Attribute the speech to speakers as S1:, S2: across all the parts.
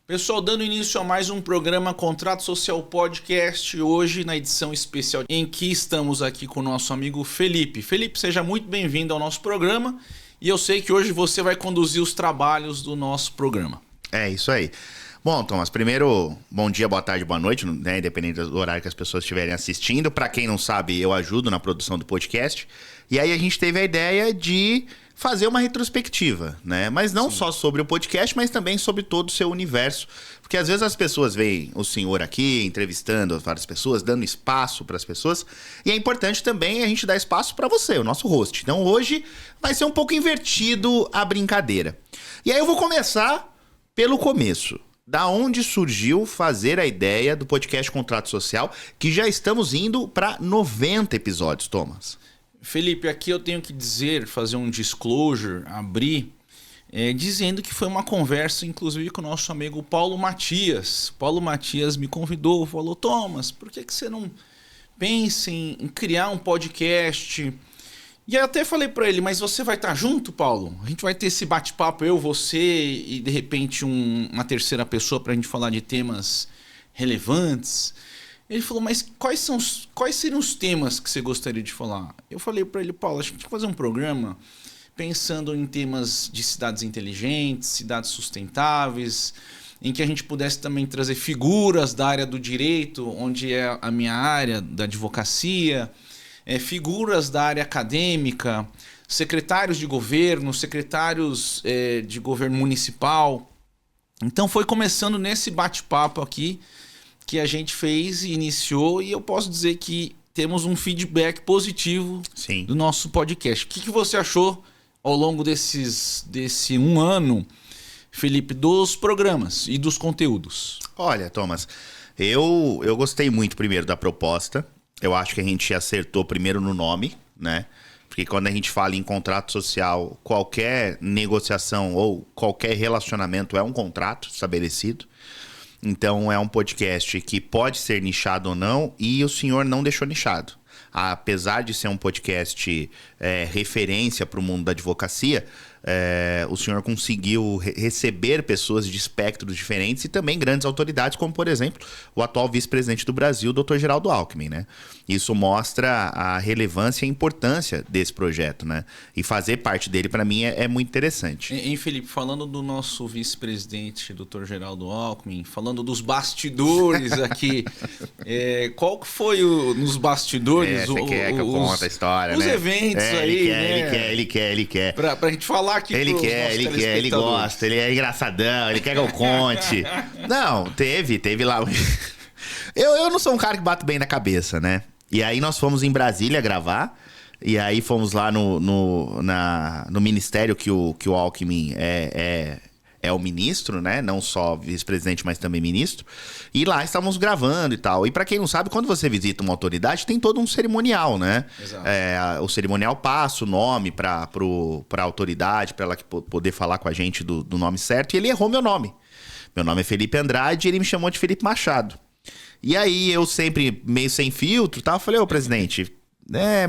S1: Pessoal, dando início a mais um programa Contrato Social Podcast, hoje na edição especial em que estamos aqui com o nosso amigo Felipe. Felipe, seja muito bem-vindo ao nosso programa e eu sei que hoje você vai conduzir os trabalhos do nosso programa.
S2: É isso aí. Bom, Thomas, primeiro, bom dia, boa tarde, boa noite, né? Independente do horário que as pessoas estiverem assistindo. Para quem não sabe, eu ajudo na produção do podcast. E aí a gente teve a ideia de fazer uma retrospectiva, né? Mas não só sobre o podcast, mas também sobre todo o seu universo. Porque às vezes as pessoas veem o senhor aqui entrevistando várias pessoas, dando espaço para as pessoas. E é importante também a gente dar espaço para você, o nosso host. Então hoje vai ser um pouco invertido a brincadeira. E aí eu vou começar pelo começo. Da onde surgiu fazer a ideia do podcast Contrato Social, que já estamos indo para 90 episódios, Thomas?
S1: Felipe, aqui eu tenho que dizer, fazer um disclosure, abrir, dizendo que foi uma conversa, inclusive, com o nosso amigo Paulo Matias. Paulo Matias me convidou, falou, Thomas, por que você não pensa em criar um podcast? E aí eu até falei para ele, mas você vai estar junto, Paulo? A gente vai ter esse bate-papo, eu, você e de repente uma terceira pessoa para a gente falar de temas relevantes. Ele falou, mas quais seriam os temas que você gostaria de falar? Eu falei para ele, Paulo, acho que a gente tem que fazer um programa pensando em temas de cidades inteligentes, cidades sustentáveis, em que a gente pudesse também trazer figuras da área do direito, onde é a minha área da advocacia, figuras da área acadêmica, secretários de governo, secretários de governo municipal. Então foi começando nesse bate-papo aqui que a gente fez e iniciou, e eu posso dizer que temos um feedback positivo do nosso podcast. O que você achou ao longo desse um ano, Felipe, dos programas e dos conteúdos?
S2: Olha, Thomas, eu gostei muito primeiro da proposta. Eu acho que a gente acertou primeiro no nome, né? Porque quando a gente fala em contrato social, qualquer negociação ou qualquer relacionamento é um contrato estabelecido. Então é um podcast que pode ser nichado ou não, e o senhor não deixou nichado. Apesar de ser um podcast referência para o mundo da advocacia, o senhor conseguiu receber pessoas de espectros diferentes e também grandes autoridades, como, por exemplo, o atual vice-presidente do Brasil, Dr. Geraldo Alckmin, né? Isso mostra a relevância e a importância desse projeto, né? E fazer parte dele, para mim, é muito interessante.
S1: Hein, Felipe, falando do nosso vice-presidente, Dr. Geraldo Alckmin, falando dos bastidores aqui, qual que foi nos bastidores?
S2: Você quer que eu conte a história,
S1: os
S2: né?
S1: eventos aí, né?
S2: Ele quer.
S1: Pra gente falar aqui
S2: ele gosta, ele é engraçadão, ele quer que eu conte. Não, teve lá. Eu não sou um cara que bato bem na cabeça, né? E aí nós fomos em Brasília gravar, e aí fomos lá no ministério que o Alckmin é o ministro, né? Não só vice-presidente, mas também ministro. E lá estávamos gravando e tal. E para quem não sabe, quando você visita uma autoridade, tem todo um cerimonial, né?
S1: Exato.
S2: O cerimonial passa o nome para a autoridade, para ela poder falar com a gente do nome certo. E ele errou meu nome. Meu nome é Felipe Andrade e ele me chamou de Felipe Machado. E aí eu sempre meio sem filtro, tá? Eu falei, ô presidente,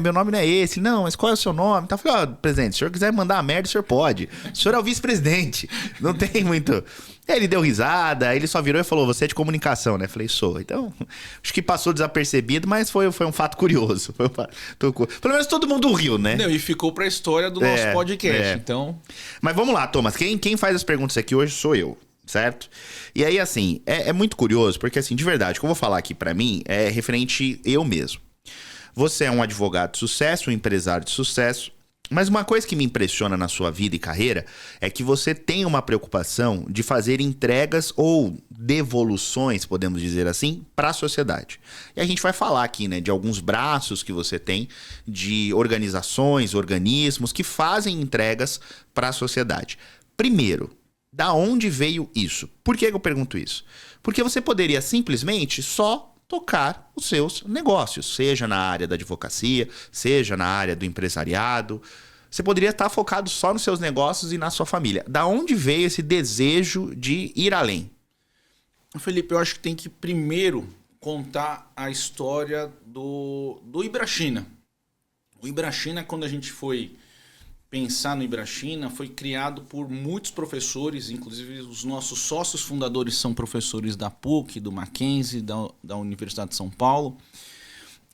S2: meu nome não é esse. Não, mas qual é o seu nome? Eu falei, presidente, se o senhor quiser mandar a merda, o senhor pode. O senhor é o vice-presidente. Não tem muito. Aí ele deu risada, ele só virou e falou, você é de comunicação, né? Eu falei, sou. Então, acho que passou desapercebido, mas foi um fato curioso. Pelo menos todo mundo riu, né?
S1: Não, e ficou pra história do nosso podcast, então...
S2: Mas vamos lá, Thomas. Quem faz as perguntas aqui hoje sou eu, certo? E aí, assim, é muito curioso, porque, assim, de verdade, o que eu vou falar aqui pra mim é referente eu mesmo. Você é um advogado de sucesso, um empresário de sucesso, mas uma coisa que me impressiona na sua vida e carreira é que você tem uma preocupação de fazer entregas ou devoluções, podemos dizer assim, para a sociedade. E a gente vai falar aqui, né, de alguns braços que você tem de organizações, organismos que fazem entregas para a sociedade. Primeiro, da onde veio isso? Por que eu pergunto isso? Porque você poderia simplesmente só tocar os seus negócios, seja na área da advocacia, seja na área do empresariado. Você poderia estar focado só nos seus negócios e na sua família. Da onde veio esse desejo de ir além?
S1: Felipe, eu acho que tem que primeiro contar a história do Ibrachina. O Ibrachina, quando a gente foi pensar no Ibrachina, foi criado por muitos professores, inclusive os nossos sócios fundadores são professores da PUC, do Mackenzie, da Universidade de São Paulo.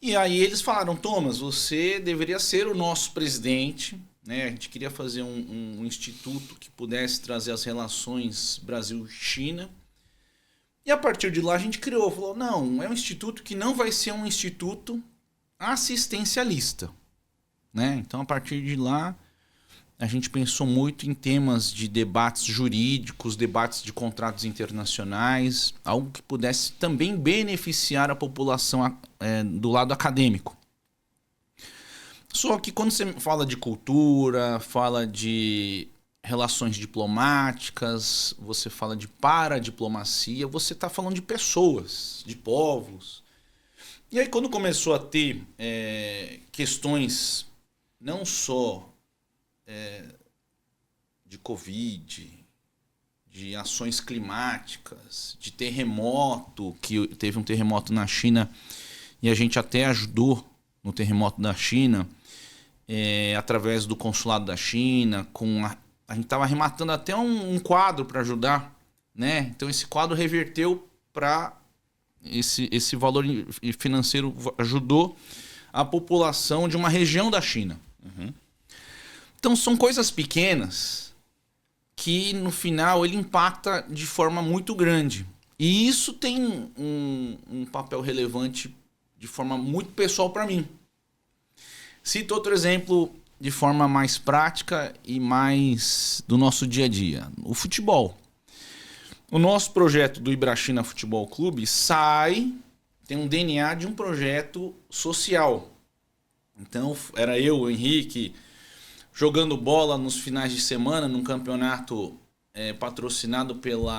S1: E aí eles falaram, Thomas, você deveria ser o nosso presidente, né? A gente queria fazer um instituto que pudesse trazer as relações Brasil-China. E a partir de lá a gente criou, falou, não, é um instituto que não vai ser um instituto assistencialista, né? Então a partir de lá a gente pensou muito em temas de debates jurídicos, debates de contratos internacionais, algo que pudesse também beneficiar a população do lado acadêmico. Só que quando você fala de cultura, fala de relações diplomáticas, você fala de paradiplomacia, você está falando de pessoas, de povos. E aí quando começou a ter questões não só de Covid, de ações climáticas, de terremoto, que teve um terremoto na China e a gente até ajudou no terremoto da China, através do consulado da China, a gente estava arrematando até um quadro para ajudar, né? Então esse quadro reverteu para esse valor financeiro, ajudou a população de uma região da China. Uhum. Então são coisas pequenas que no final ele impacta de forma muito grande. E isso tem um papel relevante de forma muito pessoal para mim. Cito outro exemplo de forma mais prática e mais do nosso dia a dia. O futebol. O nosso projeto do Ibrachina Futebol Clube tem um DNA de um projeto social. Então era eu, o Henrique, jogando bola nos finais de semana num campeonato patrocinado pelo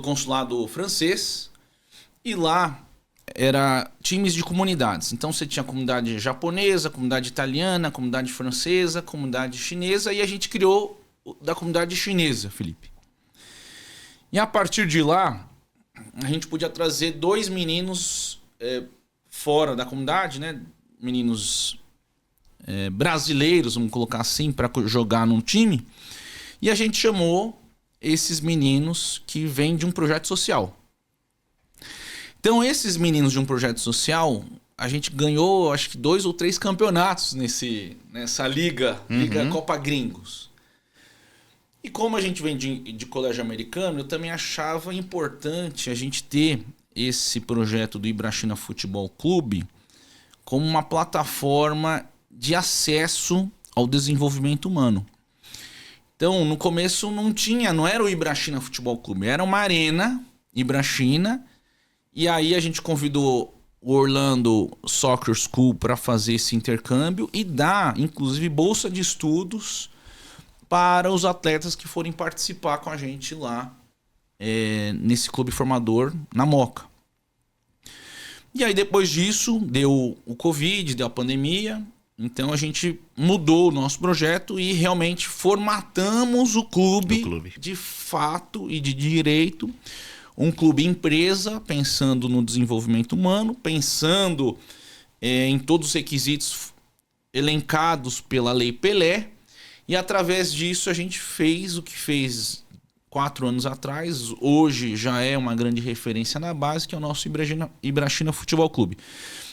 S1: consulado francês. E lá era times de comunidades. Então você tinha a comunidade japonesa, comunidade italiana, comunidade francesa, comunidade chinesa, e a gente criou da comunidade chinesa, Felipe. E a partir de lá, a gente podia trazer 2 meninos fora da comunidade, né? Meninos brasileiros, vamos colocar assim, para jogar num time. E a gente chamou esses meninos que vêm de um projeto social. Então, esses meninos de um projeto social, a gente ganhou, acho que 2 ou 3 campeonatos nessa liga Copa Gringos. E como a gente vem de colégio americano, eu também achava importante a gente ter esse projeto do Ibrachina Futebol Clube como uma plataforma de acesso ao desenvolvimento humano. Então, no começo não era o Ibrachina Futebol Clube, era uma arena Ibrachina. E aí a gente convidou o Orlando Soccer School para fazer esse intercâmbio e dar, inclusive, bolsa de estudos para os atletas que forem participar com a gente lá nesse clube formador na Moca. E aí depois disso deu o Covid, deu a pandemia, então a gente mudou o nosso projeto e realmente formatamos o clube de fato e de direito. Um clube empresa, pensando no desenvolvimento humano, pensando em todos os requisitos elencados pela Lei Pelé. E através disso a gente fez o que fez 4 anos atrás. Hoje já é uma grande referência na base, que é o nosso Ibrachina Futebol Clube.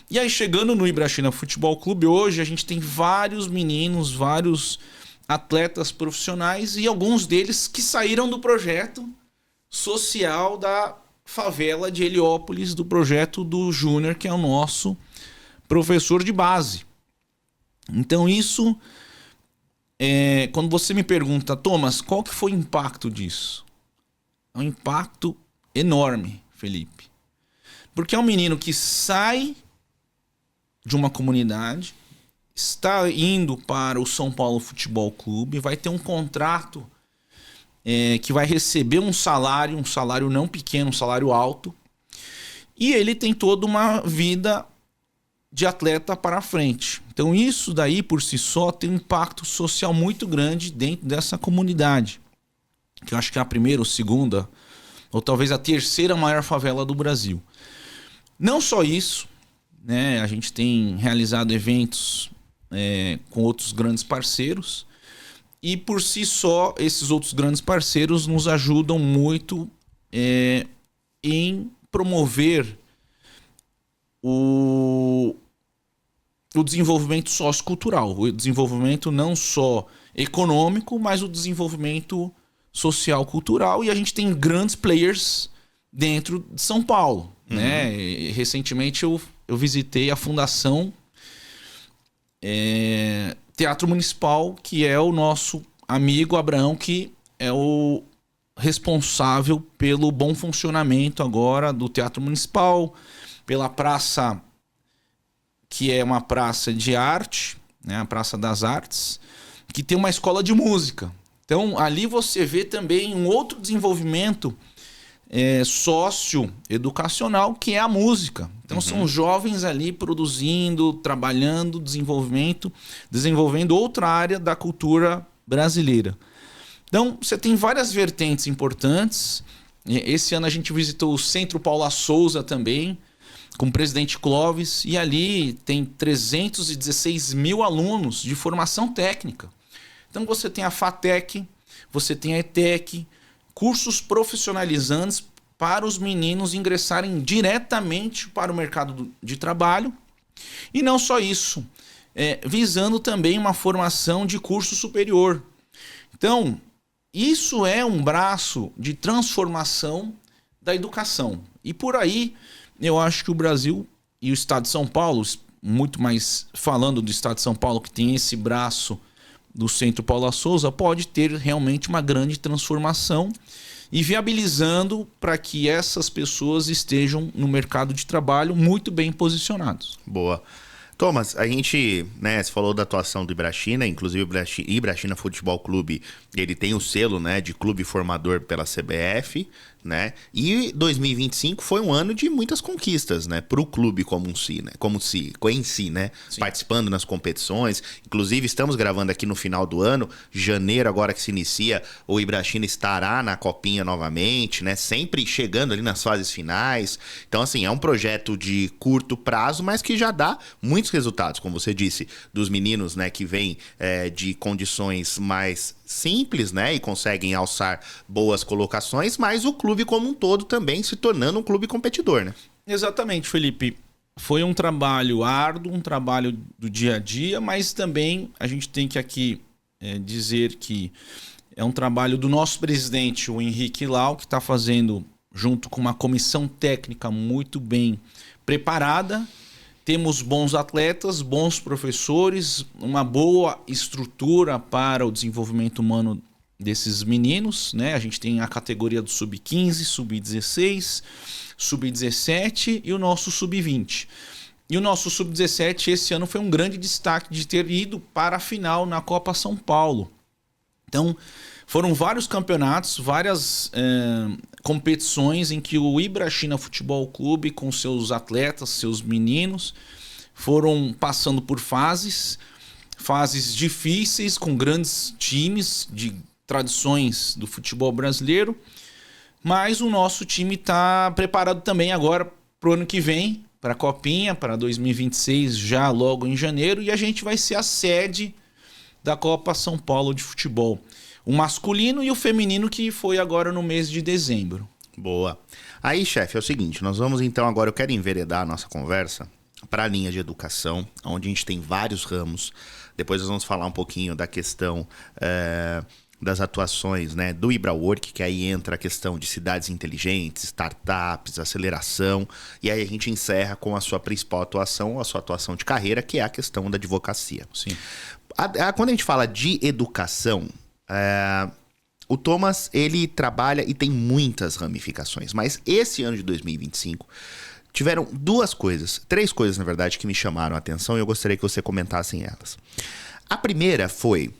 S1: E aí chegando no Ibrachina Futebol Clube, hoje a gente tem vários meninos, vários atletas profissionais e alguns deles que saíram do projeto social da favela de Heliópolis, do projeto do Júnior, que é o nosso professor de base. Então isso, quando você me pergunta, Thomas, qual que foi o impacto disso? É um impacto enorme, Felipe. Porque é um menino que sai de uma comunidade, está indo para o São Paulo Futebol Clube, vai ter um contrato que vai receber um salário não pequeno, um salário alto. E ele tem toda uma vida de atleta para frente. Então isso daí por si só tem um impacto social muito grande dentro dessa comunidade. Que eu acho que é a primeira ou segunda ou talvez a terceira maior favela do Brasil. Não só isso, né? A gente tem realizado eventos com outros grandes parceiros, e por si só esses outros grandes parceiros nos ajudam muito em promover o desenvolvimento sociocultural, o desenvolvimento não só econômico, mas o desenvolvimento social, cultural, e a gente tem grandes players dentro de São Paulo, né? E, recentemente eu visitei a Fundação Teatro Municipal, que é o nosso amigo Abraão, que é o responsável pelo bom funcionamento agora do Teatro Municipal, pela praça, que é uma praça de arte, né? A Praça das Artes, que tem uma escola de música. Então ali você vê também um outro desenvolvimento socioeducacional, que é a música. Então são jovens ali produzindo, trabalhando, desenvolvendo outra área da cultura brasileira. Então você tem várias vertentes importantes. Esse ano a gente visitou o Centro Paula Souza também, com o presidente Clóvis, e ali tem 316 mil alunos de formação técnica. Então você tem a FATEC, você tem a ETEC, cursos profissionalizantes para os meninos ingressarem diretamente para o mercado de trabalho. E não só isso, visando também uma formação de curso superior. Então, isso é um braço de transformação da educação. E por aí, eu acho que o Brasil e o Estado de São Paulo, muito mais falando do Estado de São Paulo, que tem esse braço do Centro Paula Souza, pode ter realmente uma grande transformação e viabilizando para que essas pessoas estejam no mercado de trabalho muito bem posicionados.
S2: Boa. Thomas, a gente, né, você falou da atuação do Ibrachina, inclusive o Ibrachina Futebol Clube, ele tem o selo, né, de clube formador pela CBF, né? E 2025 foi um ano de muitas conquistas, né, para o clube como em si, né? Sim. Participando nas competições. Inclusive, estamos gravando aqui no final do ano, janeiro agora que se inicia, o Ibrachina estará na Copinha novamente, né? Sempre chegando ali nas fases finais. Então, assim, é um projeto de curto prazo, mas que já dá muitos resultados, como você disse, dos meninos, né, que vêm de condições mais simples, né, e conseguem alçar boas colocações, mas o clube como um todo também se tornando um clube competidor, né?
S1: Exatamente, Felipe. Foi um trabalho árduo, um trabalho do dia a dia, mas também a gente tem que aqui dizer que é um trabalho do nosso presidente, o Henrique Lau, que está fazendo junto com uma comissão técnica muito bem preparada. Temos bons atletas, bons professores, uma boa estrutura para o desenvolvimento humano desses meninos, né? A gente tem a categoria do sub-15, sub-16, sub-17 e o nosso sub-20. E o nosso sub-17 esse ano foi um grande destaque de ter ido para a final na Copa São Paulo. Então, foram vários campeonatos, várias competições em que o Ibrachina Futebol Clube, com seus atletas, seus meninos, foram passando por fases difíceis, com grandes times de tradições do futebol brasileiro. Mas o nosso time está preparado também agora para o ano que vem, para a Copinha, para 2026, já logo em janeiro, e a gente vai ser a sede da Copa São Paulo de futebol. O masculino e o feminino, que foi agora no mês de dezembro.
S2: Boa. Aí, chefe, é o seguinte, nós vamos então agora, eu quero enveredar a nossa conversa para a linha de educação, onde a gente tem vários ramos. Depois nós vamos falar um pouquinho da questão das atuações, né, do IbraWork, que aí entra a questão de cidades inteligentes, startups, aceleração, e aí a gente encerra com a sua principal atuação, a sua atuação de carreira, que é a questão da advocacia.
S1: Sim.
S2: Quando a gente fala de educação, o Thomas, ele trabalha e tem muitas ramificações, mas esse ano de 2025 tiveram três coisas, na verdade, que me chamaram a atenção e eu gostaria que você comentasse elas. A primeira foi,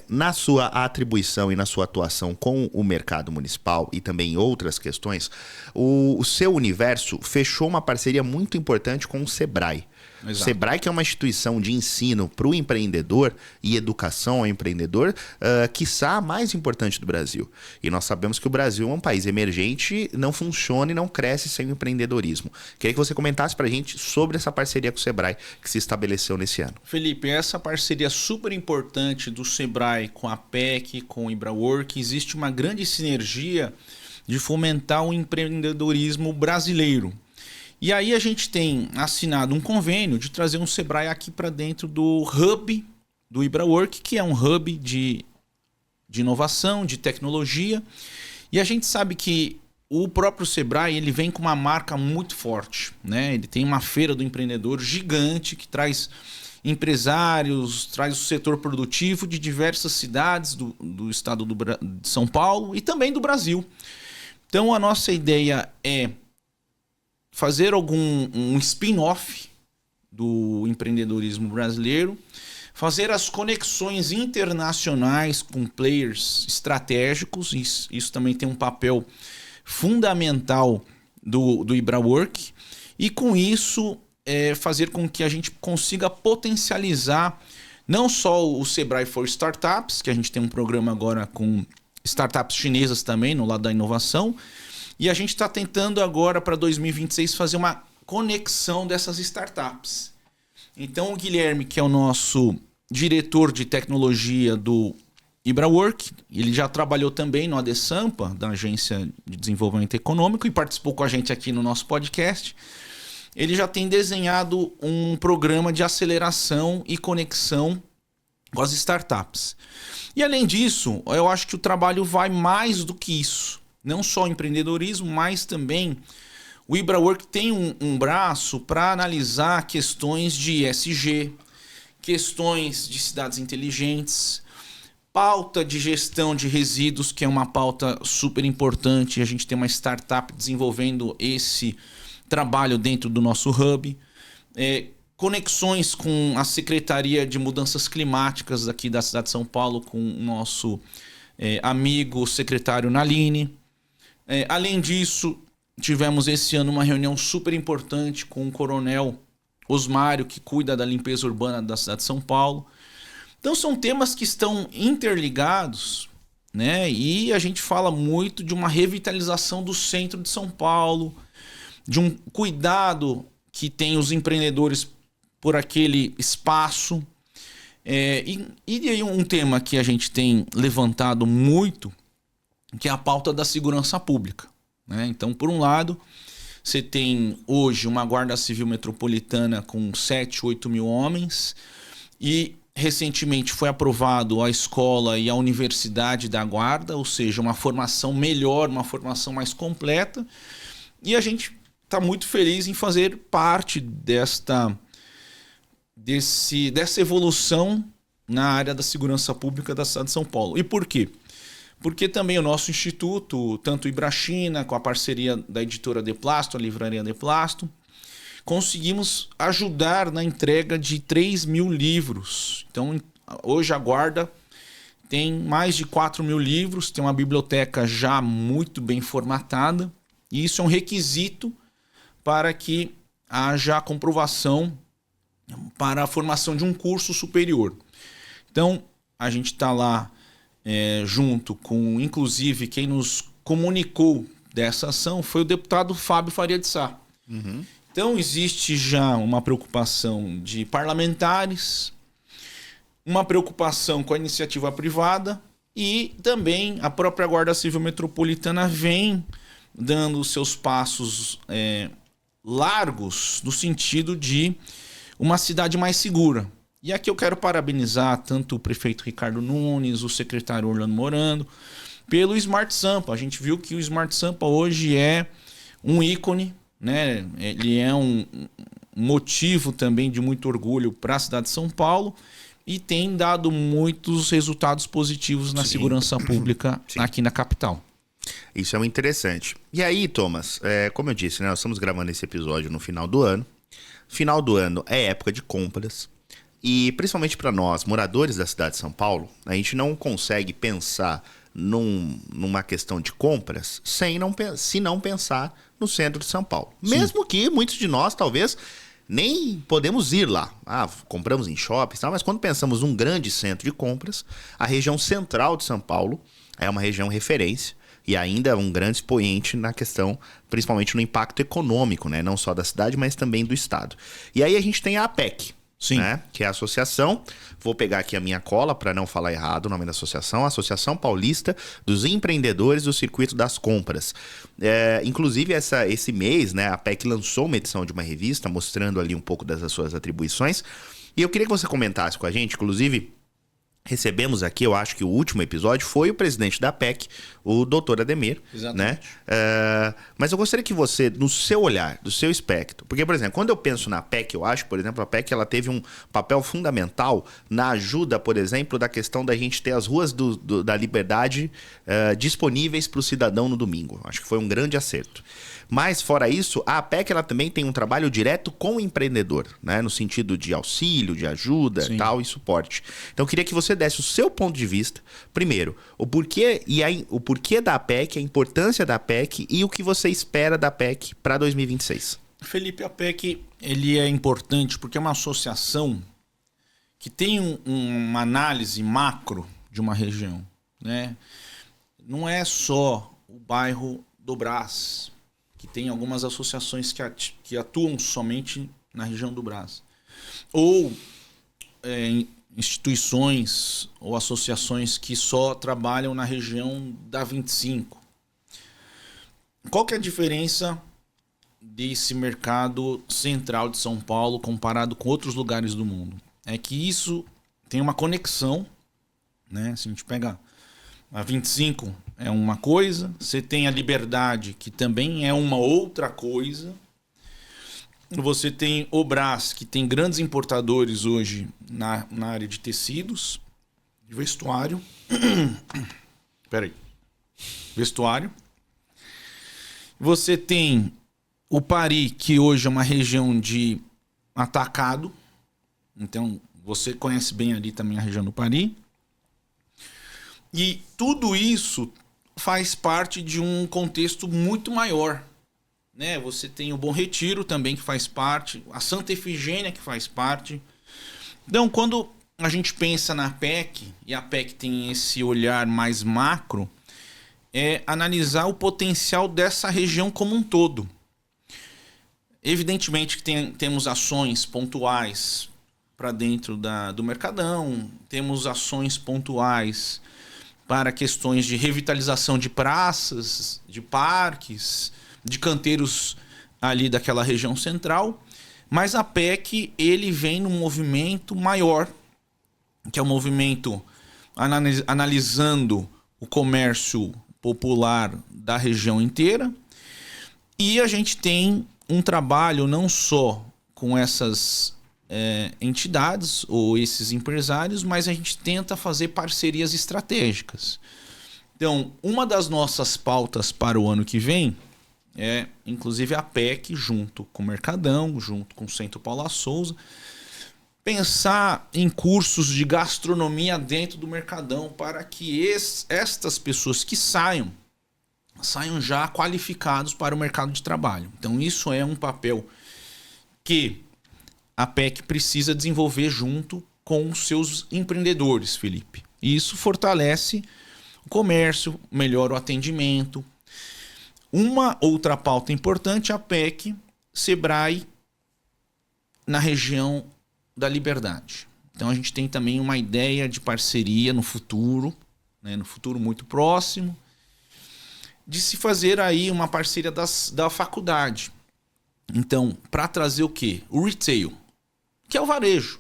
S2: na sua atribuição e na sua atuação com o mercado municipal e também outras questões, o seu universo fechou uma parceria muito importante com o Sebrae. O Sebrae, que é uma instituição de ensino para o empreendedor e educação ao empreendedor, quiçá a mais importante do Brasil. E nós sabemos que o Brasil é um país emergente, não funciona e não cresce sem o empreendedorismo. Queria que você comentasse para a gente sobre essa parceria com o Sebrae que se estabeleceu nesse ano.
S1: Felipe, essa parceria super importante do Sebrae com a PEC, com o IbraWork, existe uma grande sinergia de fomentar o empreendedorismo brasileiro. E aí a gente tem assinado um convênio de trazer um Sebrae aqui para dentro do hub do IbraWork, que é um hub de inovação, de tecnologia. E a gente sabe que o próprio Sebrae ele vem com uma marca muito forte, né? Ele tem uma feira do empreendedor gigante que traz empresários, traz o setor produtivo de diversas cidades do estado de São Paulo e também do Brasil. Então a nossa ideia é fazer um spin-off do empreendedorismo brasileiro, fazer as conexões internacionais com players estratégicos, isso também tem um papel fundamental do IbraWork, e com isso fazer com que a gente consiga potencializar não só o Sebrae for Startups, que a gente tem um programa agora com startups chinesas também no lado da inovação, e a gente está tentando agora para 2026 fazer uma conexão dessas startups. Então o Guilherme, que é o nosso diretor de tecnologia do IbraWork, ele já trabalhou também no ADESAMPA, da Agência de Desenvolvimento Econômico, e participou com a gente aqui no nosso podcast. Ele já tem desenhado um programa de aceleração e conexão com as startups. E além disso, eu acho que o trabalho vai mais do que isso. Não só o empreendedorismo, mas também o IbraWork tem um braço para analisar questões de ESG, questões de cidades inteligentes, pauta de gestão de resíduos, que é uma pauta super importante. A gente tem uma startup desenvolvendo esse trabalho dentro do nosso hub. Conexões com a Secretaria de Mudanças Climáticas aqui da cidade de São Paulo, com o nosso amigo secretário Naline. Além disso, tivemos esse ano uma reunião super importante com o coronel Osmário, que cuida da limpeza urbana da cidade de São Paulo. Então são temas que estão interligados, né? E a gente fala muito de uma revitalização do centro de São Paulo, de um cuidado que tem os empreendedores por aquele espaço. E aí um tema que a gente tem levantado muito, que é a pauta da segurança pública, né? Então, por um lado, você tem hoje uma Guarda Civil Metropolitana com 7, 8 mil homens, e recentemente foi aprovado a escola e a universidade da Guarda, ou seja, uma formação melhor, uma formação mais completa, e a gente está muito feliz em fazer parte dessa evolução na área da segurança pública da cidade de São Paulo. E por quê? Porque também o nosso instituto, tanto o Ibrachina, com a parceria da editora Deplasto, a livraria Deplasto, conseguimos ajudar na entrega de 3 mil livros. Então, hoje a Guarda tem mais de 4 mil livros, tem uma biblioteca já muito bem formatada, e isso é um requisito para que haja a comprovação para a formação de um curso superior. Então, a gente está lá junto com, inclusive, quem nos comunicou dessa ação foi o deputado Fábio Faria de Sá. Uhum. Então, existe já uma preocupação de parlamentares, uma preocupação com a iniciativa privada, e também a própria Guarda Civil Metropolitana vem dando os seus passos largos no sentido de uma cidade mais segura. E aqui eu quero parabenizar tanto o prefeito Ricardo Nunes, o secretário Orlando Morando, pelo Smart Sampa. A gente viu que o Smart Sampa hoje é um ícone, né? Ele é um motivo também de muito orgulho para a cidade de São Paulo e tem dado muitos resultados positivos na segurança pública aqui na capital.
S2: Isso é muito interessante. E aí, Thomas, como eu disse, né, nós estamos gravando esse episódio no final do ano. Final do ano é época de compras. E principalmente para nós, moradores da cidade de São Paulo, a gente não consegue pensar numa questão de compras se não pensar no centro de São Paulo. Sim. Mesmo que muitos de nós talvez nem podemos ir lá. Compramos em shoppings, mas quando pensamos num grande centro de compras, a região central de São Paulo é uma região referência e ainda um grande expoente na questão, principalmente no impacto econômico, né? Não só da cidade, mas também do estado. E aí a gente tem a APEC,
S1: Sim.
S2: Né? Que é a associação, vou pegar aqui a minha cola para não falar errado o nome da associação, Associação Paulista dos Empreendedores do Circuito das Compras. Inclusive, esse mês, né, a APEC lançou uma edição de uma revista mostrando ali um pouco das suas atribuições. E eu queria que você comentasse com a gente, inclusive... Recebemos aqui, eu acho que o último episódio foi o presidente da APEC, o doutor Ademir.
S1: Exatamente.
S2: Né? Mas eu gostaria que você, no seu olhar, do seu espectro... Porque, por exemplo, quando eu penso na APEC, eu acho, por exemplo, a APEC ela teve um papel fundamental na ajuda, por exemplo, da questão da gente ter as ruas da Liberdade disponíveis para o cidadão no domingo. Acho que foi um grande acerto. Mas, fora isso, a APEC ela também tem um trabalho direto com o empreendedor, né? No sentido de auxílio, de ajuda, tal, e suporte. Então, eu queria que você desse o seu ponto de vista, primeiro, o porquê da APEC, a importância da APEC e o que você espera da APEC para 2026.
S1: Felipe, a APEC ele é importante porque é uma associação que tem uma análise macro de uma região, né? Não é só o bairro do Brás, que tem algumas associações que atuam somente na região do Brás. Ou instituições ou associações que só trabalham na região da 25. Qual que é a diferença desse mercado central de São Paulo comparado com outros lugares do mundo? É que isso tem uma conexão, né? Se a gente pega a 25 é uma coisa, você tem a Liberdade, que também é uma outra coisa. Você tem o Brás, que tem grandes importadores hoje na área de tecidos, de vestuário. Vestuário. Você tem o Pari, que hoje é uma região de atacado. Então, você conhece bem ali também a região do Pari. E tudo isso faz parte de um contexto muito maior, né? Você tem o Bom Retiro também, que faz parte, a Santa Efigênia, que faz parte. Então, quando a gente pensa na PEC, e a PEC tem esse olhar mais macro, é analisar o potencial dessa região como um todo. Evidentemente que temos ações pontuais para dentro do Mercadão, temos ações pontuais para questões de revitalização de praças, de parques, de canteiros ali daquela região central. Mas a PEC, ele vem num movimento maior, que é um movimento analisando o comércio popular da região inteira. E a gente tem um trabalho não só com essas entidades ou esses empresários, mas a gente tenta fazer parcerias estratégicas. Então, uma das nossas pautas para o ano que vem é, inclusive, a PEC junto com o Mercadão, junto com o Centro Paula Souza, pensar em cursos de gastronomia dentro do Mercadão para que estas pessoas que saiam já qualificados para o mercado de trabalho. Então, isso é um papel que a PEC precisa desenvolver junto com os seus empreendedores, Felipe. E isso fortalece o comércio, melhora o atendimento. Uma outra pauta importante é a PEC Sebrae na região da Liberdade. Então a gente tem também uma ideia de parceria no futuro, né, no futuro muito próximo, de se fazer aí uma parceria da faculdade. Então, para trazer o quê? O retail, que é o varejo,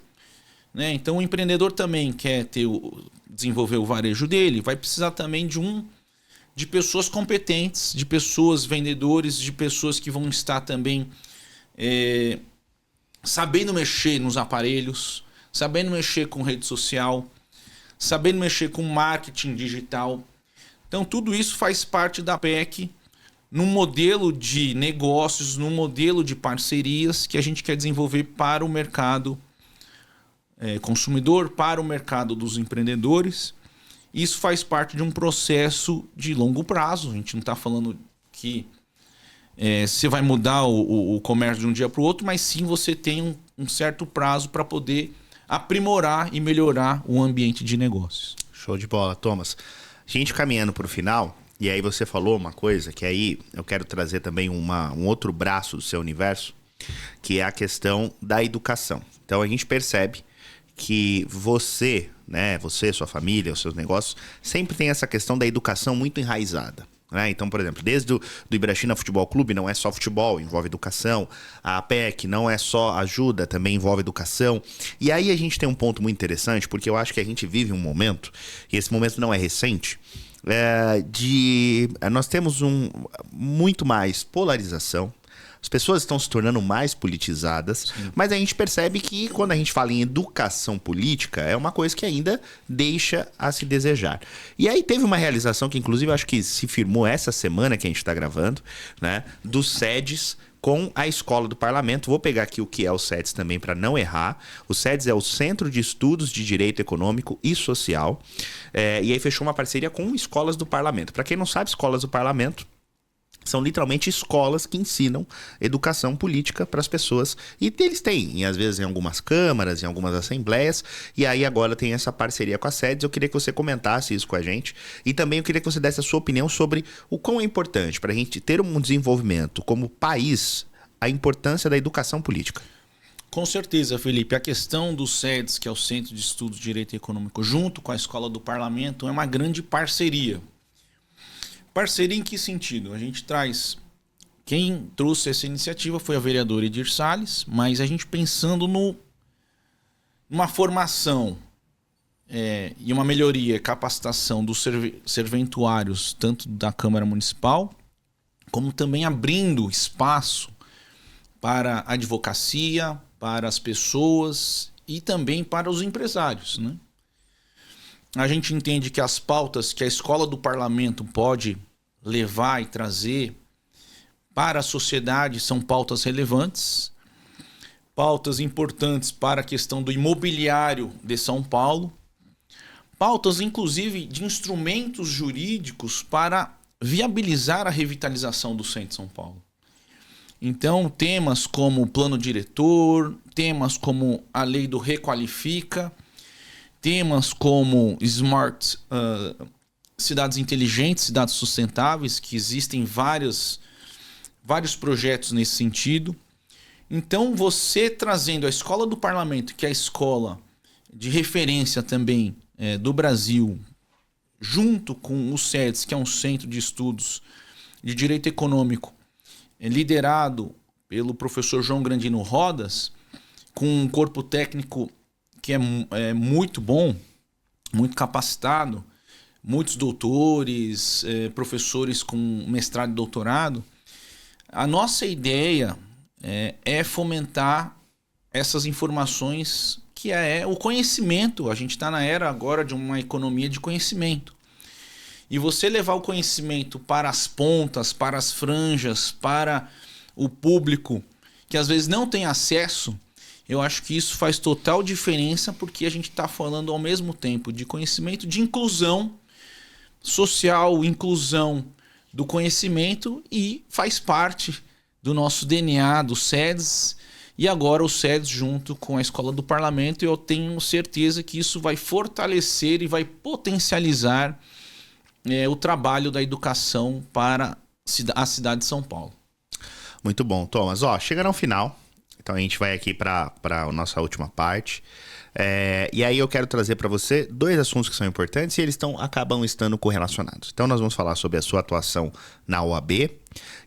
S1: né? Então o empreendedor também quer desenvolver o varejo dele, vai precisar também de pessoas competentes, de pessoas vendedores, de pessoas que vão estar também sabendo mexer nos aparelhos, sabendo mexer com rede social, sabendo mexer com marketing digital. Então tudo isso faz parte da PEC num modelo de negócios, num modelo de parcerias que a gente quer desenvolver para o mercado consumidor, para o mercado dos empreendedores. Isso faz parte de um processo de longo prazo. A gente não está falando que você vai mudar o comércio de um dia para o outro, mas sim você tem um certo prazo para poder aprimorar e melhorar o ambiente de negócios.
S2: Show de bola, Thomas. A gente caminhando para o final, e aí você falou uma coisa que aí eu quero trazer também um outro braço do seu universo, que é a questão da educação. Então a gente percebe que você, né, você, sua família, os seus negócios, sempre tem essa questão da educação muito enraizada. Então, por exemplo, desde do Ibrachina Futebol Clube não é só futebol, envolve educação. A APEC não é só ajuda, também envolve educação. E aí a gente tem um ponto muito interessante, porque eu acho que a gente vive um momento, e esse momento não é recente, nós temos muito mais polarização. As pessoas estão se tornando mais politizadas, sim, mas a gente percebe que quando a gente fala em educação política, é uma coisa que ainda deixa a se desejar. E aí teve uma realização que, inclusive, eu acho que se firmou essa semana que a gente está gravando, né, dos SEDES com a Escola do Parlamento. Vou pegar aqui o que é o SEDES também para não errar. O SEDES é o Centro de Estudos de Direito Econômico e Social. E aí fechou uma parceria com Escolas do Parlamento. Para quem não sabe, Escolas do Parlamento são literalmente escolas que ensinam educação política para as pessoas. E eles têm, às vezes, em algumas câmaras, em algumas assembleias. E aí agora tem essa parceria com a SEDES. Eu queria que você comentasse isso com a gente. E também eu queria que você desse a sua opinião sobre o quão é importante para a gente ter um desenvolvimento como país, a importância da educação política.
S1: Com certeza, Felipe. A questão do SEDES, que é o Centro de Estudos de Direito Econômico, junto com a Escola do Parlamento, é uma grande parceria. Parceria em que sentido? A gente traz... Quem trouxe essa iniciativa foi a vereadora Edir Salles, mas a gente pensando numa formação e uma melhoria, capacitação dos serventuários, tanto da Câmara Municipal, como também abrindo espaço para a advocacia, para as pessoas e também para os empresários, né? A gente entende que as pautas que a Escola do Parlamento pode levar e trazer para a sociedade são pautas relevantes, pautas importantes para a questão do imobiliário de São Paulo, pautas inclusive de instrumentos jurídicos para viabilizar a revitalização do centro de São Paulo. Então, temas como o plano diretor, temas como a lei do Requalifica, temas como cidades inteligentes, cidades sustentáveis, que existem vários projetos nesse sentido. Então, você trazendo a Escola do Parlamento, que é a escola de referência também do Brasil, junto com o SEDES, que é um centro de estudos de direito econômico, liderado pelo professor João Grandino Rodas, com um corpo técnico que é muito bom, muito capacitado, muitos doutores, professores com mestrado e doutorado. A nossa ideia é fomentar essas informações, que é o conhecimento. A gente está na era agora de uma economia de conhecimento. E você levar o conhecimento para as pontas, para as franjas, para o público que às vezes não tem acesso, eu acho que isso faz total diferença, porque a gente está falando ao mesmo tempo de conhecimento, de inclusão social, inclusão do conhecimento, e faz parte do nosso DNA, do SEDES, e agora o SEDES junto com a Escola do Parlamento. Eu tenho certeza que isso vai fortalecer e vai potencializar o trabalho da educação para a cidade de São Paulo.
S2: Muito bom, Thomas. Chega no final. Então a gente vai aqui para a nossa última parte. E aí eu quero trazer para você dois assuntos que são importantes e eles acabam estando correlacionados. Então nós vamos falar sobre a sua atuação na OAB.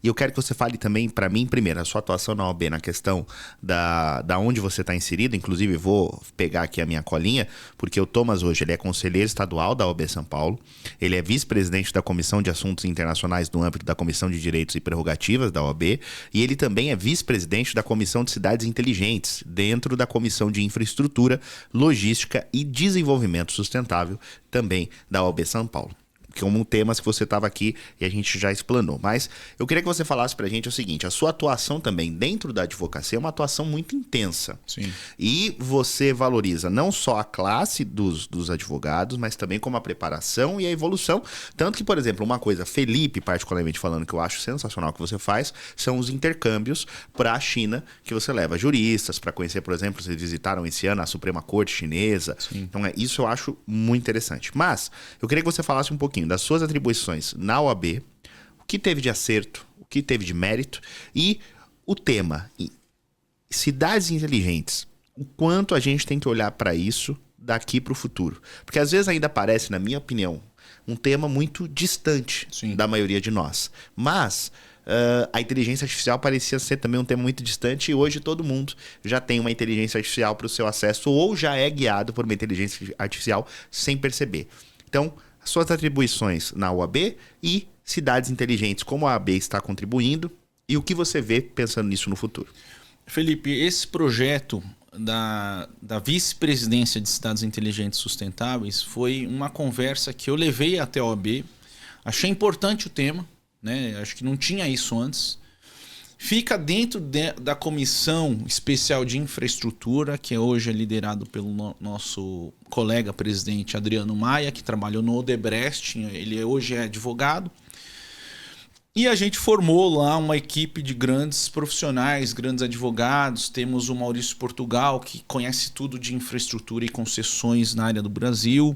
S2: E eu quero que você fale também para mim, primeiro, a sua atuação na OAB na questão da onde você está inserido. Inclusive vou pegar aqui a minha colinha, porque o Thomas hoje ele é conselheiro estadual da OAB São Paulo. Ele é vice-presidente da Comissão de Assuntos Internacionais no âmbito da Comissão de Direitos e Prerrogativas da OAB. E ele também é vice-presidente da Comissão de Cidades Inteligentes, dentro da Comissão de Infraestrutura, Logística e Desenvolvimento Sustentável, também da OAB São Paulo. como temas que você estava aqui e a gente já explanou. Mas eu queria que você falasse pra gente o seguinte, a sua atuação também dentro da advocacia é uma atuação muito intensa.
S1: Sim.
S2: E você valoriza não só a classe dos advogados, mas também como a preparação e a evolução. Tanto que, por exemplo, uma coisa, Felipe, particularmente falando, que eu acho sensacional que você faz, são os intercâmbios para a China, que você leva juristas para conhecer, por exemplo, vocês visitaram esse ano a Suprema Corte Chinesa. Sim. Então, isso eu acho muito interessante. Mas eu queria que você falasse um pouquinho das suas atribuições na OAB, o que teve de acerto, o que teve de mérito e o tema, cidades inteligentes. O quanto a gente tem que olhar para isso daqui para o futuro. Porque às vezes ainda parece, na minha opinião, um tema muito distante da maioria de nós. Mas a inteligência artificial parecia ser também um tema muito distante e hoje todo mundo já tem uma inteligência artificial para o seu acesso ou já é guiado por uma inteligência artificial sem perceber. Então, as suas atribuições na OAB e cidades inteligentes, como a OAB está contribuindo e o que você vê pensando nisso no futuro.
S1: Felipe, esse projeto da vice-presidência de cidades inteligentes sustentáveis foi uma conversa que eu levei até a OAB. Achei importante o tema, né? Acho que não tinha isso antes. Fica dentro da Comissão Especial de Infraestrutura, que hoje é liderado pelo nosso colega presidente Adriano Maia, que trabalhou no Odebrecht, ele hoje é advogado. E a gente formou lá uma equipe de grandes profissionais, grandes advogados. Temos o Maurício Portugal, que conhece tudo de infraestrutura e concessões na área do Brasil.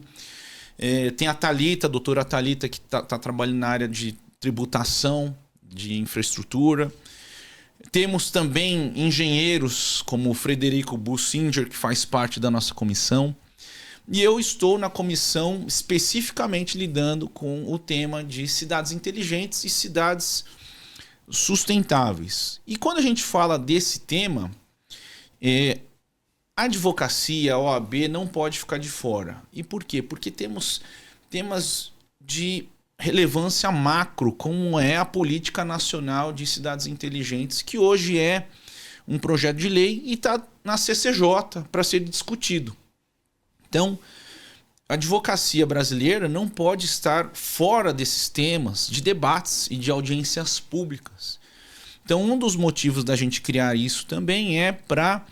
S1: Tem a Thalita, a doutora Thalita, que está trabalhando na área de tributação, de infraestrutura. Temos também engenheiros como o Frederico Bussinger, que faz parte da nossa comissão. E eu estou na comissão especificamente lidando com o tema de cidades inteligentes e cidades sustentáveis. E quando a gente fala desse tema, a advocacia, a OAB, não pode ficar de fora. E por quê? Porque temos temas de relevância macro, como é a Política Nacional de Cidades Inteligentes, que hoje é um projeto de lei e está na CCJ para ser discutido. Então, a advocacia brasileira não pode estar fora desses temas de debates e de audiências públicas. Então, um dos motivos da gente criar isso também é para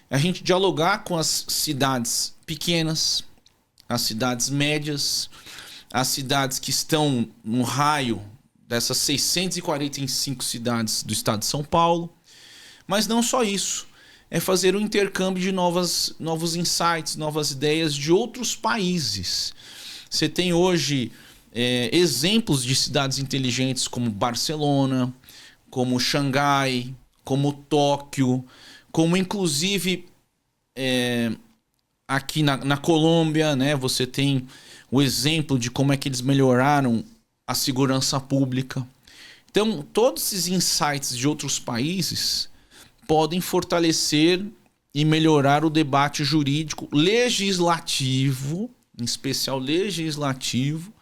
S1: a gente dialogar com as cidades pequenas, as cidades médias, as cidades que estão no raio dessas 645 cidades do estado de São Paulo. Mas não só isso. É fazer um intercâmbio de novos insights, novas ideias de outros países. Você tem hoje exemplos de cidades inteligentes como Barcelona, como Xangai, como Tóquio, como inclusive aqui na Colômbia, né, você tem o exemplo de como é que eles melhoraram a segurança pública. Então, todos esses insights de outros países podem fortalecer e melhorar o debate jurídico legislativo, em especial legislativo,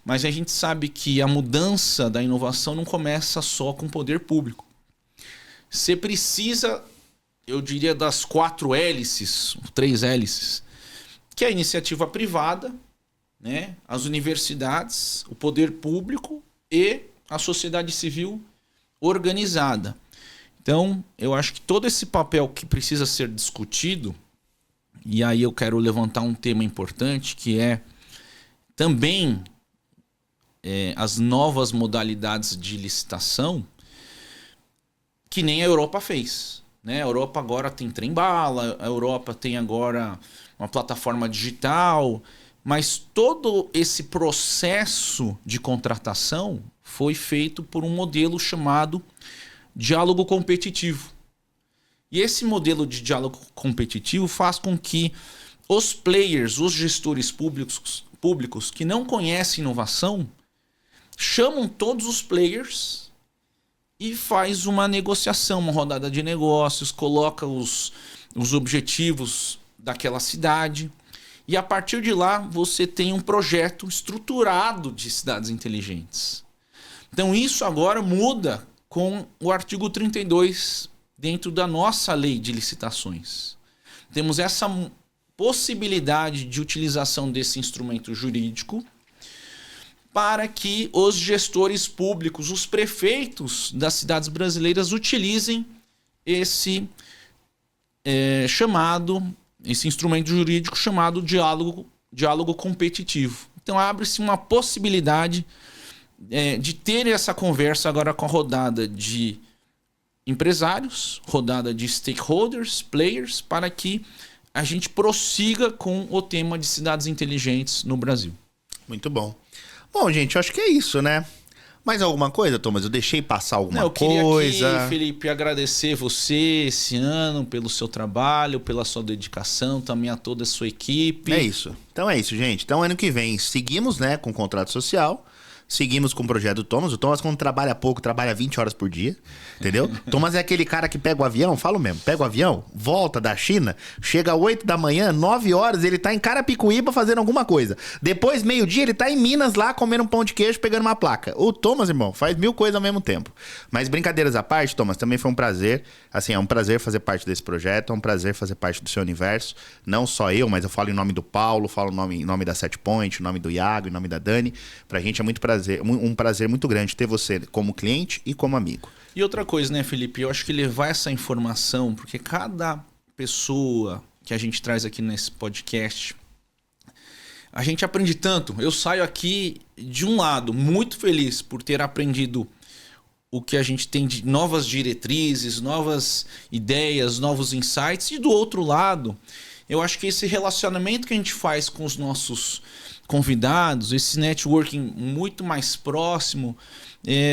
S1: mas a gente sabe que a mudança da inovação não começa só com o poder público. Você precisa, eu diria, das 4 hélices, 3 hélices, que é a iniciativa privada, né, as universidades, o poder público e a sociedade civil organizada. Então, eu acho que todo esse papel que precisa ser discutido, e aí eu quero levantar um tema importante, que é também as novas modalidades de licitação, que nem a Europa fez. Né? A Europa agora tem trem-bala, a Europa tem agora uma plataforma digital, mas todo esse processo de contratação foi feito por um modelo chamado diálogo competitivo. E esse modelo de diálogo competitivo faz com que os players, os gestores públicos que não conhecem inovação, chamam todos os players e faz uma negociação, uma rodada de negócios, coloca os objetivos daquela cidade. E a partir de lá você tem um projeto estruturado de cidades inteligentes. Então isso agora muda com o artigo 32 dentro da nossa lei de licitações. Temos essa possibilidade de utilização desse instrumento jurídico para que os gestores públicos, os prefeitos das cidades brasileiras utilizem esse esse instrumento jurídico chamado diálogo competitivo. Então abre-se uma possibilidade de ter essa conversa agora com a rodada de empresários, rodada de stakeholders, players, para que a gente prossiga com o tema de cidades inteligentes no Brasil.
S2: Muito bom. Bom, gente, eu acho que é isso, né? Mais alguma coisa, Thomas? Eu deixei passar alguma coisa?
S1: Eu queria aqui, Felipe, agradecer você esse ano pelo seu trabalho, pela sua dedicação, também a toda a sua equipe.
S2: É isso. Então é isso, gente. Então ano que vem seguimos, né, com o contrato social. Seguimos com o projeto do Thomas. O Thomas, quando trabalha pouco, trabalha 20 horas por dia. Entendeu? Thomas é aquele cara que pega o avião, falo mesmo, pega o avião, volta da China, chega às 8 da manhã, 9 horas, ele tá em Carapicuíba fazendo alguma coisa. Depois, meio-dia, ele tá em Minas lá comendo um pão de queijo, pegando uma placa. O Thomas, irmão, faz 1000 coisas ao mesmo tempo. Mas brincadeiras à parte, Thomas, também foi um prazer. Assim, é um prazer fazer parte desse projeto, é um prazer fazer parte do seu universo. Não só eu, mas eu falo em nome do Paulo, falo em nome da Setpoint, em nome do Iago, em nome da Dani. Pra gente é muito prazer, um prazer muito grande ter você como cliente e como amigo.
S1: E outra coisa, né, Felipe? Eu acho que levar essa informação, porque cada pessoa que a gente traz aqui nesse podcast, a gente aprende tanto. Eu saio aqui, de um lado, muito feliz por ter aprendido o que a gente tem de novas diretrizes, novas ideias, novos insights. E do outro lado, eu acho que esse relacionamento que a gente faz com os nossos convidados, esse networking muito mais próximo,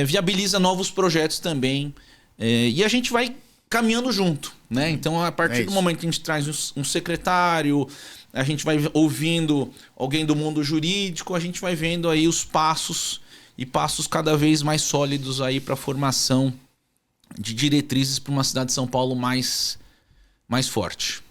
S1: viabiliza novos projetos também. E a gente vai caminhando junto, né? Então, a partir do momento que a gente traz um secretário, a gente vai ouvindo alguém do mundo jurídico, a gente vai vendo aí os passos e passos cada vez mais sólidos aí para a formação de diretrizes para uma cidade de São Paulo mais forte.